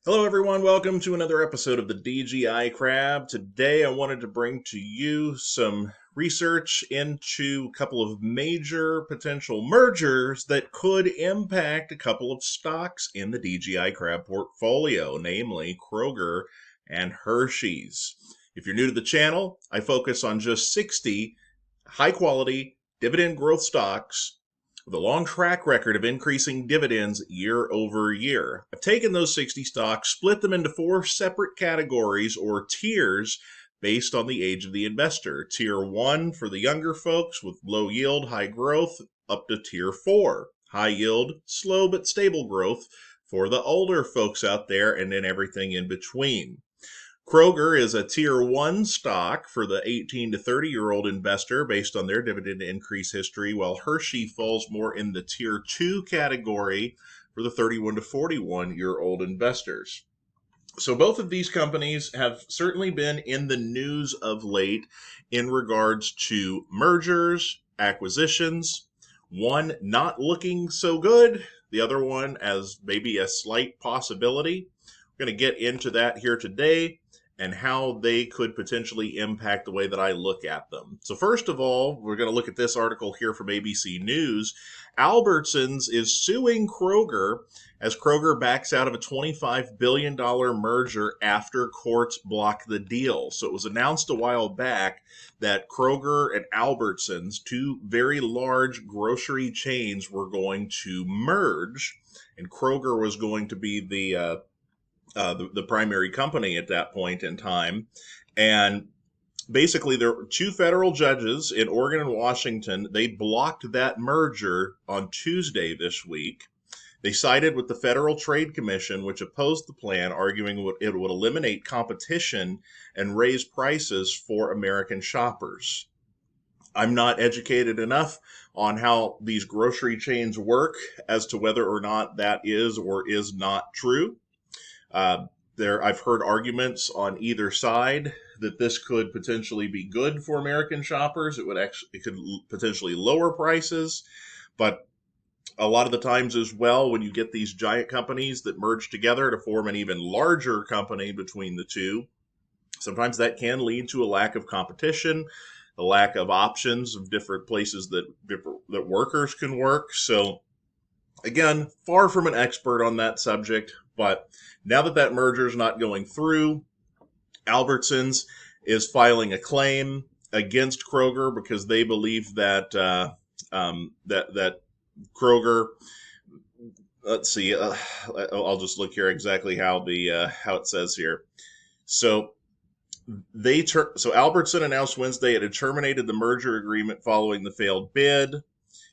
Hello, everyone. Welcome to another episode of the DGI Crab. Today, I wanted to bring to you some research into a couple of major potential mergers that could impact a couple of stocks in the DGI Crab portfolio, namely Kroger and Hershey's. If you're new to the channel, I focus on just 60 high quality dividend growth stocks with a long track record of increasing dividends year over year. I've taken those 60 stocks, split them into four separate categories or tiers based on the age of the investor. Tier 1 for the younger folks with low yield, high growth, up to Tier 4, high yield, slow but stable growth for the older folks out there, and then everything in between. Kroger is a Tier 1 stock for the 18 to 30-year-old investor based on their dividend increase history, while Hershey falls more in the Tier 2 category for the 31 to 41-year-old investors. So both of these companies have certainly been in the news of late in regards to mergers, acquisitions, one not looking so good, the other one as maybe a slight possibility. We're going to get into that here today and how they could potentially impact the way that I look at them. So first of all, we're going to look at this article here from ABC News. Albertsons is suing Kroger as Kroger backs out of a $25 billion merger after courts block the deal. So it was announced a while back that Kroger and Albertsons, two very large grocery chains, were going to merge, and Kroger was going to be the primary company at that point in time. And basically, there were two federal judges in Oregon and Washington. They blocked that merger on Tuesday this week. They sided with the Federal Trade Commission, which opposed the plan, arguing it would eliminate competition and raise prices for American shoppers. I'm not educated enough on how these grocery chains work as to whether or not that is or is not true. I've heard arguments on either side that this could potentially be good for American shoppers. It could potentially lower prices, but a lot of the times as well, when you get these giant companies that merge together to form an even larger company between the two, sometimes that can lead to a lack of competition, a lack of options of different places that workers can work. So again, far from an expert on that subject, but now that merger is not going through, Albertsons is filing a claim against Kroger because they believe that that Kroger. Let's see. I'll just look here exactly how it says here. So Albertson announced Wednesday it had terminated the merger agreement following the failed bid.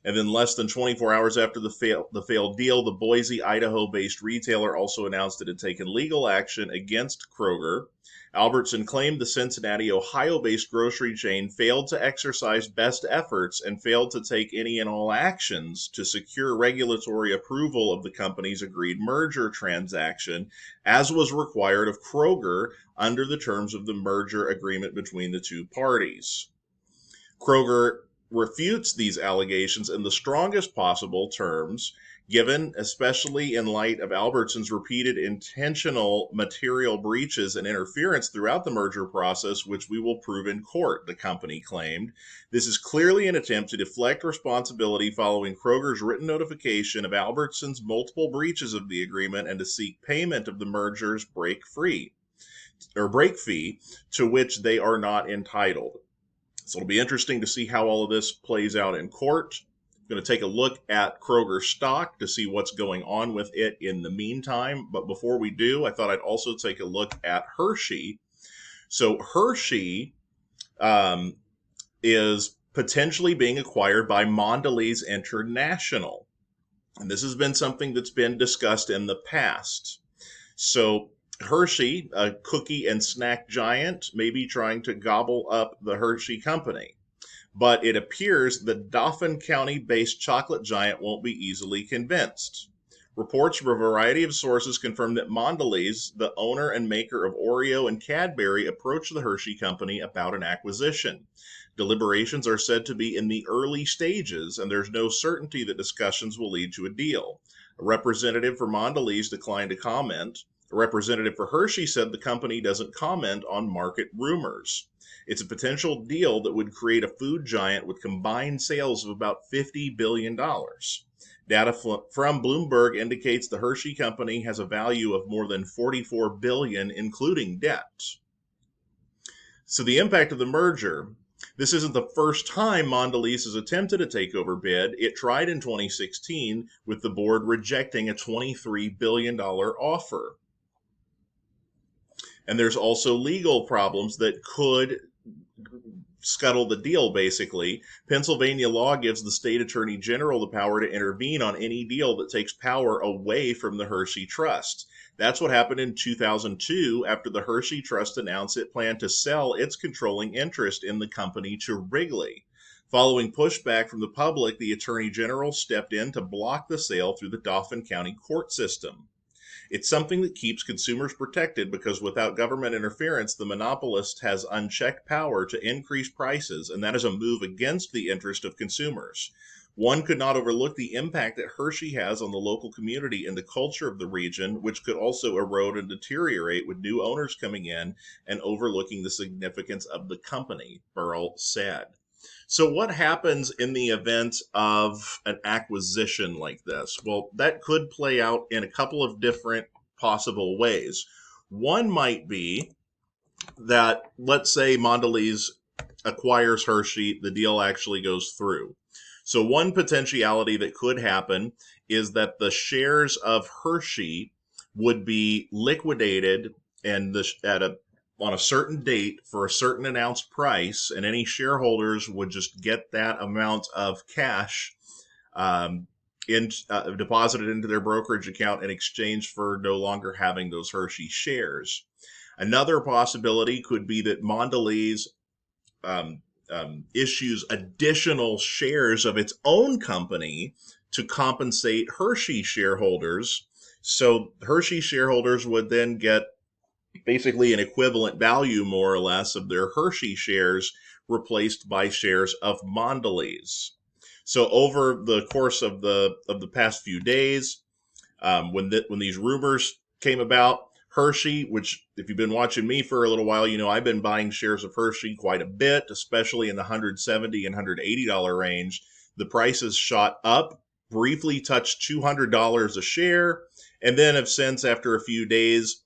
And then less than 24 hours after the failed deal, the Boise, Idaho-based retailer also announced it had taken legal action against Kroger. Albertson claimed the Cincinnati, Ohio-based grocery chain failed to exercise best efforts and failed to take any and all actions to secure regulatory approval of the company's agreed merger transaction, as was required of Kroger under the terms of the merger agreement between the two parties. Kroger refutes these allegations in the strongest possible terms, given especially in light of Albertson's repeated intentional material breaches and interference throughout the merger process, which we will prove in court, the company claimed. This is clearly an attempt to deflect responsibility following Kroger's written notification of Albertson's multiple breaches of the agreement and to seek payment of the merger's break fee, to which they are not entitled. So it'll be interesting to see how all of this plays out in court. I'm going to take a look at Kroger stock to see what's going on with it in the meantime. But before we do, I thought I'd also take a look at Hershey. So Hershey is potentially being acquired by Mondelez International. And this has been something that's been discussed in the past. So Hershey, a cookie and snack giant, may be trying to gobble up the Hershey company. But it appears the Dauphin County-based chocolate giant won't be easily convinced. Reports from a variety of sources confirm that Mondelez, the owner and maker of Oreo and Cadbury, approached the Hershey company about an acquisition. Deliberations are said to be in the early stages, and there's no certainty that discussions will lead to a deal. A representative for Mondelez declined to comment. A representative for Hershey said the company doesn't comment on market rumors. It's a potential deal that would create a food giant with combined sales of about $50 billion. Data from Bloomberg indicates the Hershey company has a value of more than $44 billion, including debt. So the impact of the merger. This isn't the first time Mondelez has attempted a takeover bid. It tried in 2016 with the board rejecting a $23 billion offer. And there's also legal problems that could scuttle the deal, basically. Pennsylvania law gives the state attorney general the power to intervene on any deal that takes power away from the Hershey Trust. That's what happened in 2002 after the Hershey Trust announced it planned to sell its controlling interest in the company to Wrigley. Following pushback from the public, the attorney general stepped in to block the sale through the Dauphin County court system. It's something that keeps consumers protected because without government interference, the monopolist has unchecked power to increase prices, and that is a move against the interest of consumers. One could not overlook the impact that Hershey has on the local community and the culture of the region, which could also erode and deteriorate with new owners coming in and overlooking the significance of the company, Burrell said. So what happens in the event of an acquisition like this? Well, that could play out in a couple of different possible ways. One might be that, let's say Mondelez acquires Hershey, the deal actually goes through. So one potentiality that could happen is that the shares of Hershey would be liquidated and on a certain date for a certain announced price, and any shareholders would just get that amount of cash deposited into their brokerage account in exchange for no longer having those Hershey shares. Another possibility could be that Mondelez issues additional shares of its own company to compensate Hershey shareholders. So Hershey shareholders would then get basically an equivalent value, more or less, of their Hershey shares replaced by shares of Mondelez. So over the course of the past few days, when these rumors came about, Hershey, which if you've been watching me for a little while, you know I've been buying shares of Hershey quite a bit, especially in the $170 and $180 range. The prices shot up, briefly touched $200 a share, and then have since, after a few days,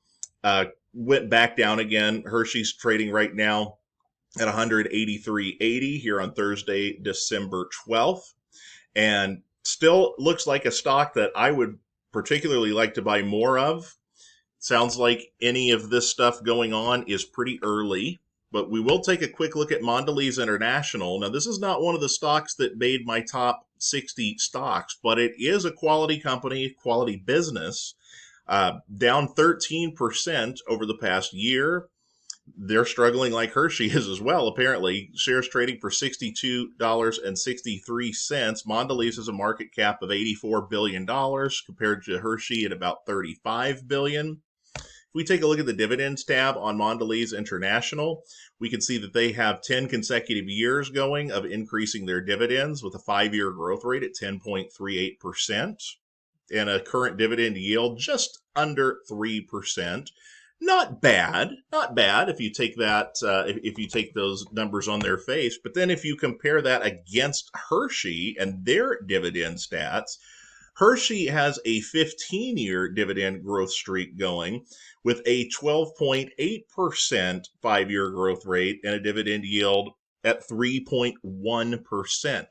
went back down again. Hershey's trading right now at $183.80 here on Thursday, December 12th, and still looks like a stock that I would particularly like to buy more of. Sounds like any of this stuff going on is pretty early, but we will take a quick look at Mondelez International. Now, this is not one of the stocks that made my top 60 stocks, but it is a quality company, quality business. Down 13% over the past year. They're struggling like Hershey is as well, apparently. Shares trading for $62.63. Mondelez has a market cap of $84 billion compared to Hershey at about $35 billion. If we take a look at the dividends tab on Mondelez International, we can see that they have 10 consecutive years going of increasing their dividends with a 5-year growth rate at 10.38%. And a current dividend yield just under 3%. Not bad if you take that, if you take those numbers on their face. But then if you compare that against Hershey and their dividend stats, Hershey has a 15-year dividend growth streak going with a 12.8% 5-year growth rate and a dividend yield at 3.1%.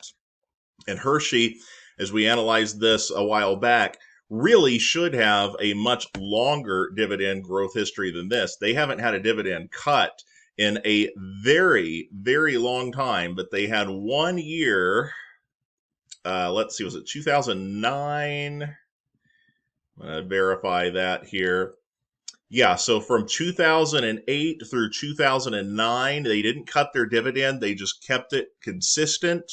And Hershey, as we analyzed this a while back, really should have a much longer dividend growth history than this. They haven't had a dividend cut in a very, very long time, but they had 1 year, let's see, was it 2009? I'm going to verify that here. Yeah, so from 2008 through 2009, they didn't cut their dividend. They just kept it consistent.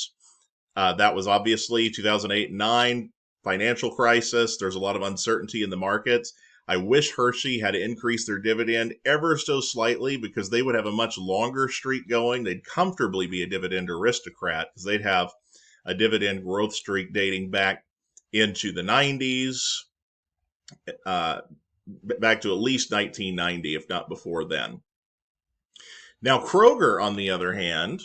That was obviously 2008 and 9, financial crisis. There's a lot of uncertainty in the markets. I wish Hershey had increased their dividend ever so slightly because they would have a much longer streak going. They'd comfortably be a dividend aristocrat because they'd have a dividend growth streak dating back into the 90s. back to at least 1990, if not before then. Now, Kroger, on the other hand,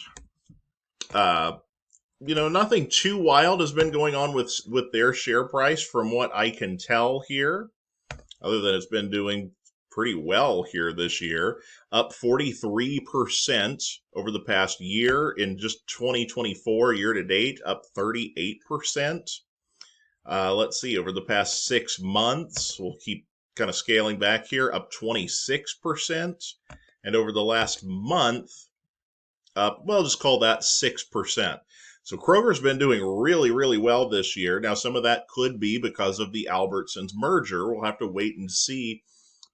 nothing too wild has been going on with their share price from what I can tell here, other than it's been doing pretty well here this year, up 43% over the past year. In just 2024 year to date, up 38%. Let's see, over the past 6 months, we'll keep kind of scaling back here, up 26%. And over the last month, just call that 6%. So Kroger's been doing really, really well this year. Now, some of that could be because of the Albertsons merger. We'll have to wait and see,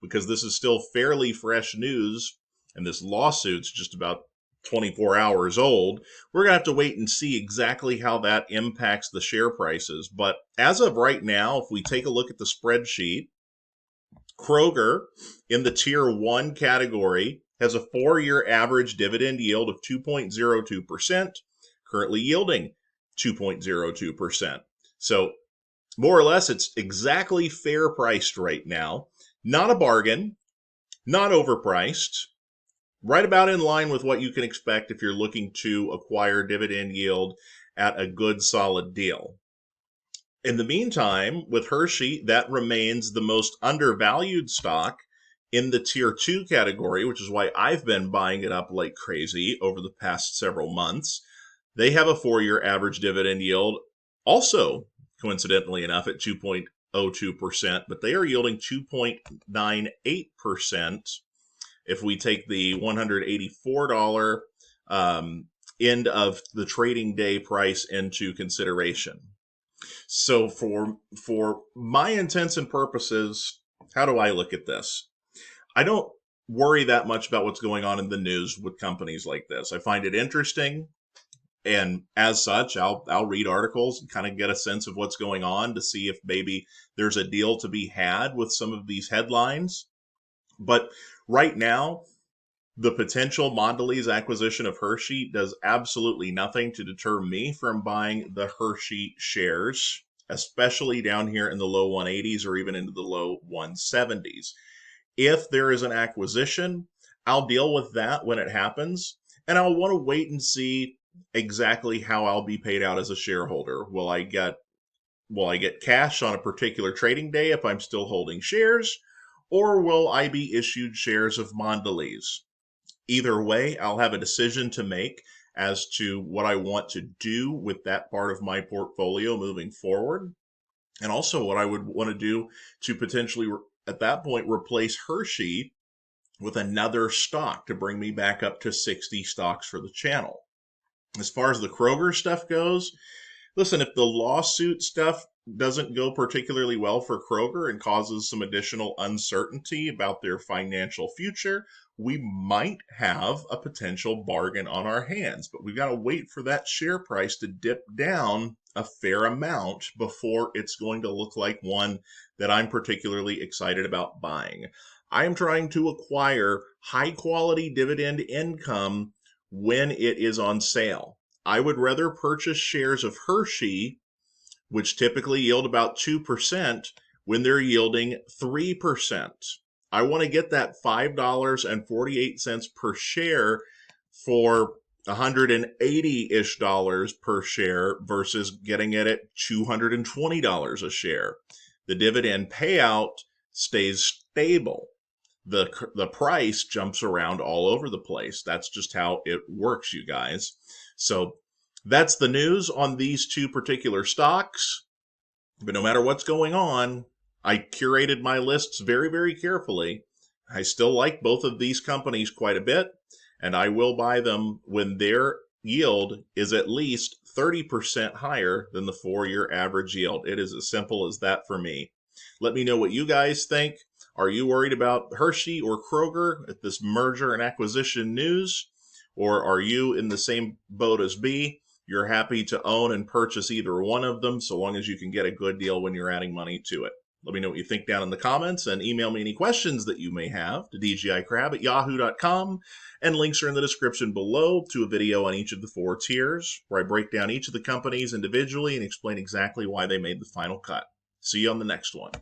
because this is still fairly fresh news, and this lawsuit's just about 24 hours old. We're going to have to wait and see exactly how that impacts the share prices. But as of right now, if we take a look at the spreadsheet, Kroger in the Tier 1 category has a 4-year average dividend yield of 2.02%, currently yielding 2.02%. So more or less, it's exactly fair priced right now. Not a bargain, not overpriced, right about in line with what you can expect if you're looking to acquire dividend yield at a good, solid deal. In the meantime, with Hershey, that remains the most undervalued stock in the Tier 2 category, which is why I've been buying it up like crazy over the past several months. They have a 4-year average dividend yield, also coincidentally enough, at 2.02%, but they are yielding 2.98% if we take the $184 end of the trading day price into consideration. So for my intents and purposes, how do I look at this? I don't worry that much about what's going on in the news with companies like this. I find it interesting, and as such, I'll read articles and kind of get a sense of what's going on to see if maybe there's a deal to be had with some of these headlines. But right now, the potential Mondelez acquisition of Hershey does absolutely nothing to deter me from buying the Hershey shares, especially down here in the low 180s or even into the low 170s. If there is an acquisition, I'll deal with that when it happens, and I'll want to wait and see exactly how I'll be paid out as a shareholder. Will I get cash on a particular trading day if I'm still holding shares, or will I be issued shares of Mondelez? Either way, I'll have a decision to make as to what I want to do with that part of my portfolio moving forward, and also what I would want to do to potentially, at that point, replace Hershey with another stock to bring me back up to 60 stocks for the channel. As far as the Kroger stuff goes, listen, if the lawsuit stuff doesn't go particularly well for Kroger and causes some additional uncertainty about their financial future, we might have a potential bargain on our hands. But we've got to wait for that share price to dip down a fair amount before it's going to look like one that I'm particularly excited about buying. I am trying to acquire high quality dividend income when it is on sale. I would rather purchase shares of Hershey, which typically yield about 2%, when they're yielding 3%. I want to get that $5.48 per share for $180-ish per share versus getting it at $220 a share. The dividend payout stays stable. The price jumps around all over the place. That's just how it works, you guys. So that's the news on these two particular stocks. But no matter what's going on, I curated my lists very, very carefully. I still like both of these companies quite a bit, and I will buy them when their yield is at least 30% higher than the 4-year average yield. It is as simple as that for me. Let me know what you guys think. Are you worried about Hershey or Kroger at this merger and acquisition news? Or are you in the same boat as me? You're happy to own and purchase either one of them so long as you can get a good deal when you're adding money to it. Let me know what you think down in the comments, and email me any questions that you may have to dgicrab@yahoo.com, and links are in the description below to a video on each of the 4 tiers where I break down each of the companies individually and explain exactly why they made the final cut. See you on the next one.